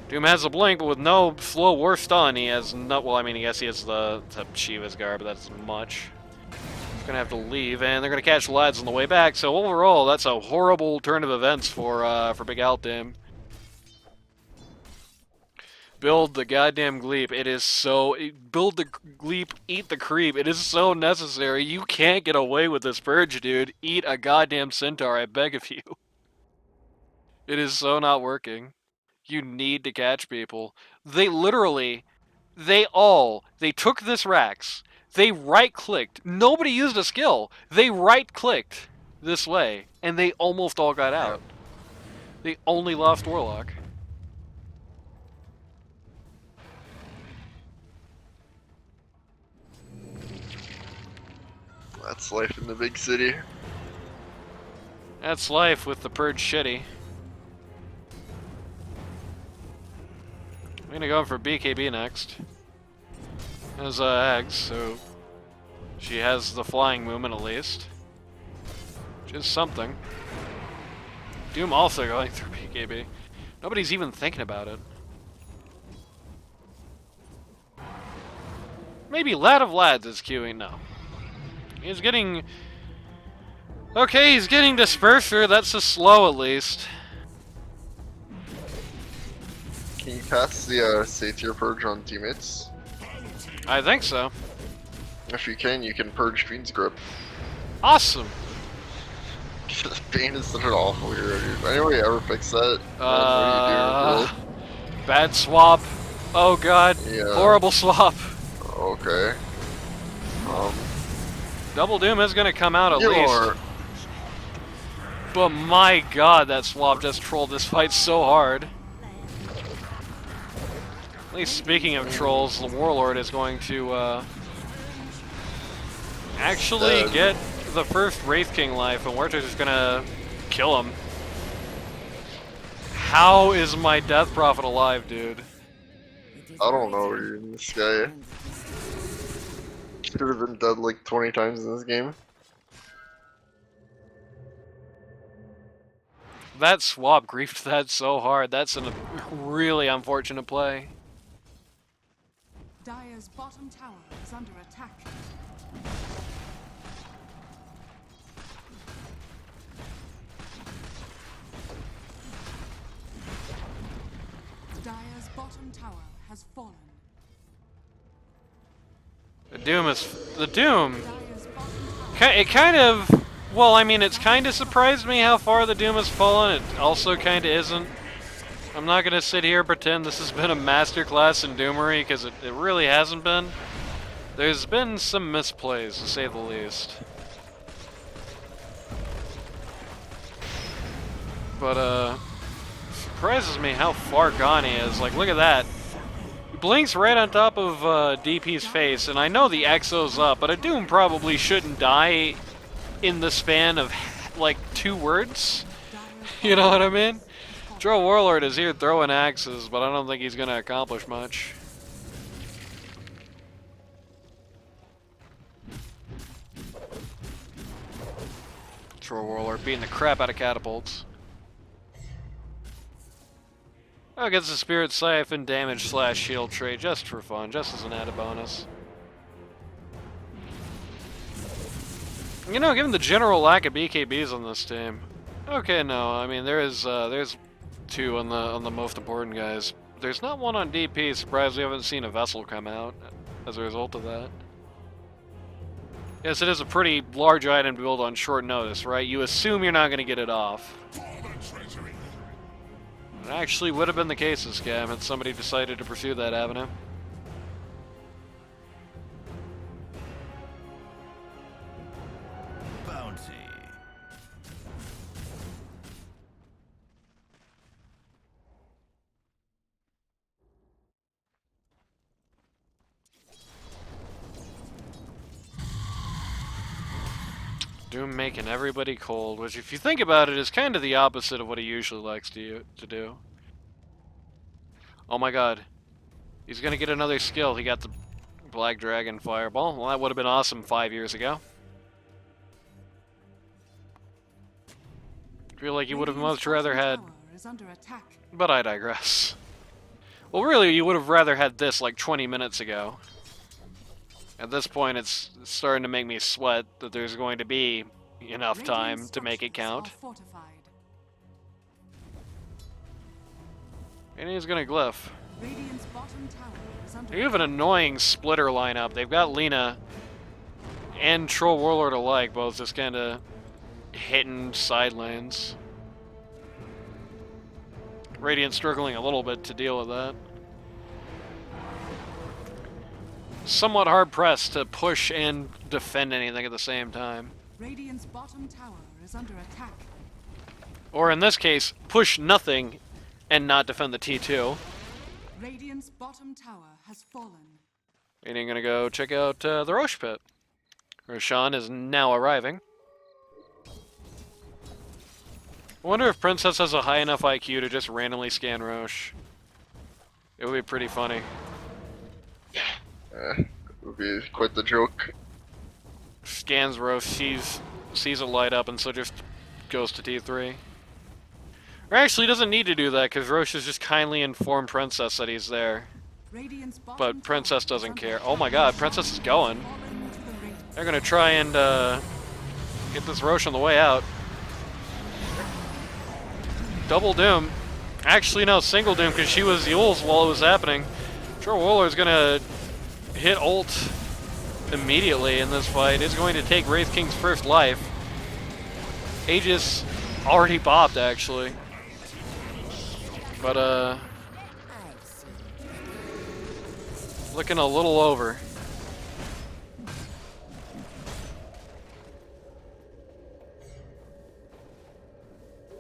Speaker 1: Doom has a blink, but with no flow or stun, he has no. Well, I mean, I guess he has the Shiva's guard, but that's much. He's gonna have to leave, and they're gonna catch lads on the way back. So overall, that's a horrible turn of events for Big Altdam. Build the goddamn Gleep. It is so... Build the Gleep, eat the creep. It is so necessary. You can't get away with this purge, dude. Eat a goddamn centaur, I beg of you. It is so not working. You need to catch people. They literally... They took this Rax. They right-clicked. Nobody used a skill. They right-clicked this way. And they almost all got out. They only lost Warlock.
Speaker 2: That's life in the big city.
Speaker 1: That's life with the purge shitty. I'm gonna go for BKB next. As Eggs, so she has the flying movement at least. Which is something. Doom also going through BKB. Nobody's even thinking about it. Maybe Lad of Lads is queuing. No. He's getting... Okay, he's getting Disperser. That's a slow at least.
Speaker 2: Can you cast the Satyr Purge on teammates?
Speaker 1: I think so.
Speaker 2: If you can purge Fiend's Grip.
Speaker 1: Awesome.
Speaker 2: Bane is such an awful hero, dude. Anybody ever fix that? What do you do?
Speaker 1: Bad swap. Oh god.
Speaker 2: Yeah.
Speaker 1: Horrible swap.
Speaker 2: Okay.
Speaker 1: Double Doom is gonna come out at
Speaker 2: You're...
Speaker 1: least. But my god, that swap just trolled this fight so hard. At least speaking of trolls, the Warlord is going to actually get the first Wraith King life, and we're just gonna kill him. How is my Death Prophet alive, dude?
Speaker 2: I don't know, dude. This guy should have been dead like 20 times in this game.
Speaker 1: That swap griefed that so hard. That's a really unfortunate play.
Speaker 3: Dire's bottom tower is under attack. Dire's bottom tower has fallen.
Speaker 1: The Doom.
Speaker 3: Dire's bottom tower.
Speaker 1: It kind of... Well, I mean, it's kind of surprised me how far the Doom has fallen. It also kind of isn't. I'm not going to sit here and pretend this has been a masterclass in Doomery, because it really hasn't been. There's been some misplays, to say the least. But, surprises me how far gone he is. Like, look at that. He blinks right on top of DP's face, and I know the Exo's up, but a Doom probably shouldn't die in the span of, like, 2 words. You know what I mean? Drow Warlord is here throwing axes, but I don't think he's going to accomplish much. Drow Warlord beating the crap out of catapults. Oh, gets the Spirit Siphon damage / shield trait just for fun, just as an added bonus. You know, given the general lack of BKBs on this team. Okay, no, I mean there's 2 on the most important guys. There's not one on DP. Surprised we haven't seen a vessel come out as a result of that. Yes, it is a pretty large item to build on short notice, right? You assume you're not going to get it off. It actually would have been the case this game had somebody decided to pursue that avenue.
Speaker 5: Bounty.
Speaker 1: Doom making everybody cold, which if you think about it is kind of the opposite of what he usually likes to do. Oh my god. He's gonna get another skill. He got the Black Dragon Fireball. Well, that would have been awesome 5 years ago. I feel like you would have much rather had...
Speaker 3: Is under attack.
Speaker 1: But I digress. Well, really, you would have rather had this like 20 minutes ago. At this point, it's starting to make me sweat that there's going to be enough time to make it count. And he's gonna glyph.
Speaker 3: Radiant's bottom tower is under
Speaker 1: They have an annoying splitter lineup. They've got Lina and Troll Warlord alike, both just kind of hitting side lanes. Radiant struggling a little bit to deal with that. Somewhat hard pressed to push and defend anything at the same time.
Speaker 3: Radiant's bottom tower is under attack.
Speaker 1: Or in this case, push nothing and not defend the T2.
Speaker 3: Radiant's bottom tower has fallen.
Speaker 1: And you're gonna go check out the Roche pit. Roshan is now arriving. I wonder if Princess has a high enough IQ to just randomly scan Roche. It would be pretty funny.
Speaker 2: It would be quite the joke.
Speaker 1: Scans Roche, sees it light up, and so just goes to T3. Or actually doesn't need to do that, because Roche has just kindly informed Princess that he's there.
Speaker 3: Radiant's bottom
Speaker 1: But Princess
Speaker 3: tower is
Speaker 1: doesn't
Speaker 3: under
Speaker 1: care.
Speaker 3: attack.
Speaker 1: Oh my god, Princess is going.
Speaker 3: Fallen to the ring.
Speaker 1: They're gonna try and get this Roche on the way out. Double Doom. Actually, no, single Doom, because she was Yule's while it was happening. Troll Warlord's gonna hit ult immediately in this fight. It's going to take Wraith King's first life. Aegis already bopped, actually. But, looking a little over.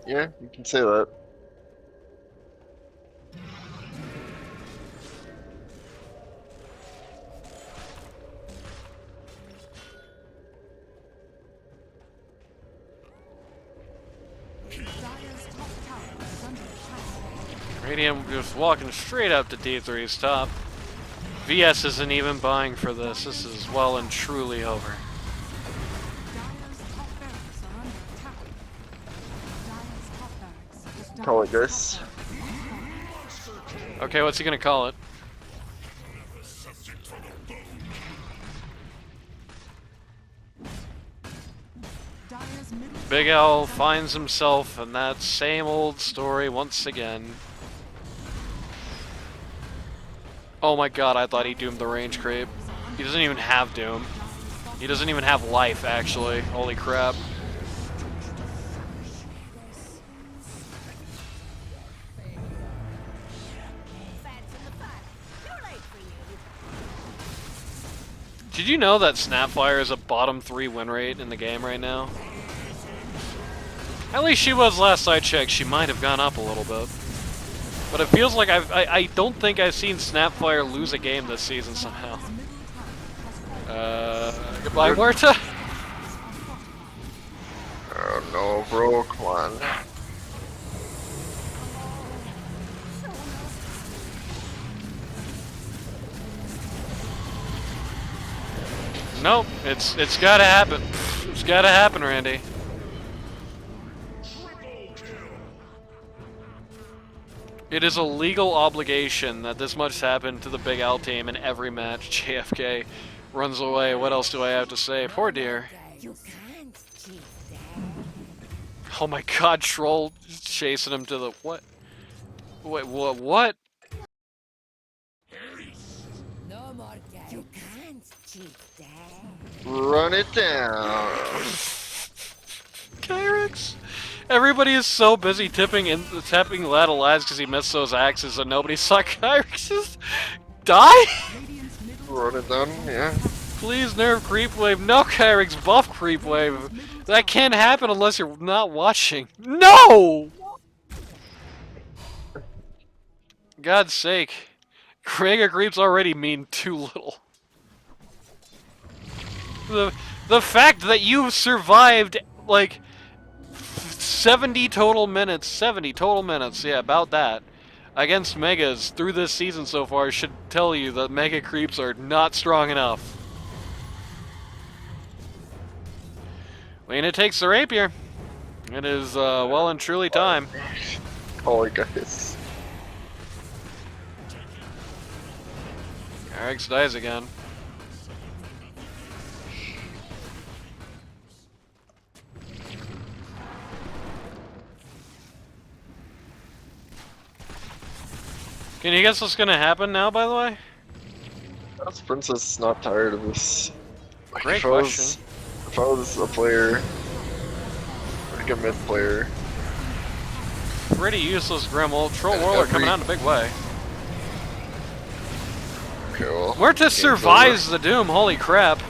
Speaker 2: Yeah, you can say that.
Speaker 3: Dire's top tower is under attack.
Speaker 1: Radiant just walking straight up to D3's top. VS isn't even buying for this. This is well and truly over.
Speaker 3: Dire's top barracks are under attack. Dire's top barracks is down.
Speaker 2: Call it, guys.
Speaker 1: Okay, what's he gonna call it?
Speaker 3: Dire's middle
Speaker 1: Big L finds himself in that same old story once again. Oh my god, I thought he doomed the range creep. He doesn't even have doom. He doesn't even have life, actually. Holy crap. Did you know that Snapfire is a bottom 3 win rate in the game right now? At least she was last I checked. She might have gone up a little bit. But it feels like I don't think I've seen Snapfire lose a game this season somehow. Goodbye, Huerta.
Speaker 2: Oh no, bro, come on.
Speaker 1: Nope, it's gotta happen. It's gotta happen, Randy. It is a legal obligation that this much happened to the Big L team in every match. JFK runs away. What else do I have to say? Poor dear.
Speaker 4: You can't cheat that.
Speaker 1: Oh my god, Troll chasing him to the... What? Wait, what?
Speaker 4: No more games. You can't cheat that.
Speaker 2: Run it down.
Speaker 1: Kyrex? Everybody is so busy tapping Ladle Lives because he missed those axes and nobody saw Kyrex just die?
Speaker 3: Radiant's middle
Speaker 2: Run it down, yeah.
Speaker 1: Please nerf Creep Wave. No, Kyrex, buff Creep Wave. That can't happen unless you're not watching. No! God's sake. Krieger Creeps already mean too little. The fact that you survived, like, 70 total minutes, yeah, about that, against Megas through this season so far should tell you that Mega creeps are not strong enough. Lena takes the rapier. It is well and truly time.
Speaker 2: Coli, guys.
Speaker 1: Arix dies again. Can you guess what's gonna happen now, by the way?
Speaker 2: This Princess is not tired of this. Like,
Speaker 1: Great
Speaker 2: if I
Speaker 1: question.
Speaker 2: if I was a player, like a mid player,
Speaker 1: Pretty useless Grim ult. Troll
Speaker 2: And
Speaker 1: Warlord coming
Speaker 2: every-
Speaker 1: out in a big way.
Speaker 2: okay, well.
Speaker 1: Muerta
Speaker 2: game's
Speaker 1: survives the Doom, holy crap.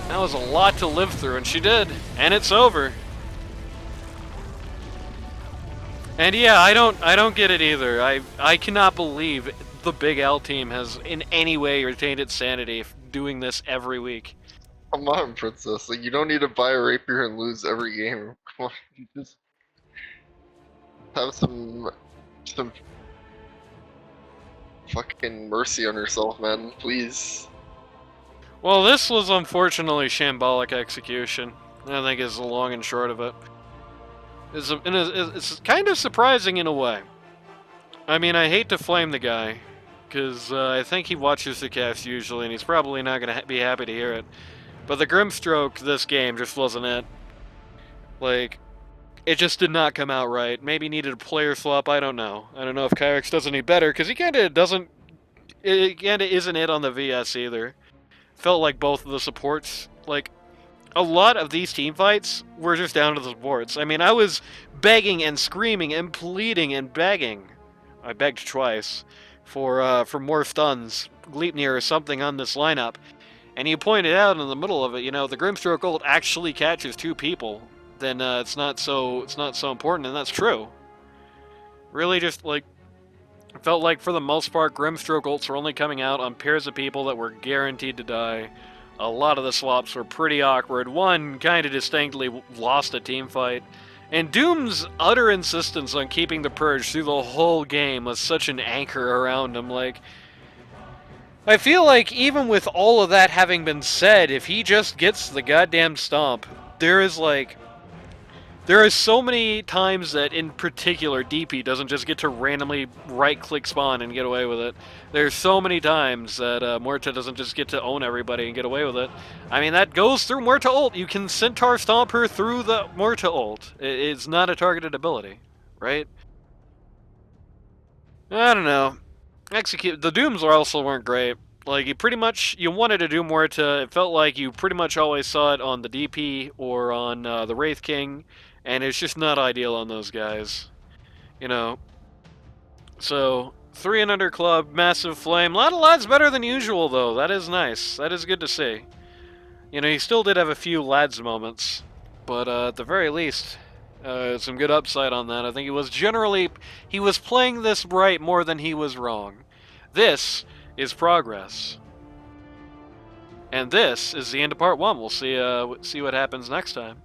Speaker 1: That was a lot to live through, and she did. And it's over. And yeah, I don't get it either. I cannot believe the Big L team has in any way retained its sanity doing this every week.
Speaker 2: Come on, Princess. Like, you don't need to buy a rapier and lose every game. Come on, you just have some fucking mercy on yourself, man. Please.
Speaker 1: Well, this was unfortunately shambolic execution. I think is the long and short of it. It's kind of surprising in a way. I mean, I hate to flame the guy, because I think he watches the cast usually, and he's probably not going to be happy to hear it. But the Grimstroke this game just wasn't it. Like, it just did not come out right. Maybe needed a player swap, I don't know. I don't know if Kyrix does any better, because he kind of doesn't... It kind of isn't it on the VS either. Felt like both of the supports, like, a lot of these team fights were just down to the supports. I mean, I was begging and screaming and pleading and begging. I begged twice for more stuns, Gleipnir or something on this lineup. And you pointed out in the middle of it, you know, the Grimstroke ult actually catches 2 people. Then it's not so important, and that's true. Really, just like felt like for the most part, Grimstroke ults were only coming out on pairs of people that were guaranteed to die. A lot of the swaps were pretty awkward. One kind of distinctly lost a team fight. And Doom's utter insistence on keeping the Purge through the whole game was such an anchor around him. Like, I feel like even with all of that having been said, if he just gets the goddamn stomp, there is so many times that, in particular, DP doesn't just get to randomly right-click spawn and get away with it. There's so many times that Muerta doesn't just get to own everybody and get away with it. I mean, that goes through Muerta ult. You can Centaur Stomp her through the Muerta ult. It's not a targeted ability, right? I don't know. The Dooms also weren't great. Like, you wanted to do Muerta. It felt like you pretty much always saw it on the DP or on the Wraith King. And it's just not ideal on those guys, you know. So 3 and under club, massive flame. A lot of lads better than usual though. That is nice. That is good to see. You know, he still did have a few lads moments, but at the very least, some good upside on that. I think he was playing this right more than he was wrong. This is progress, and this is the end of part 1. We'll see what happens next time.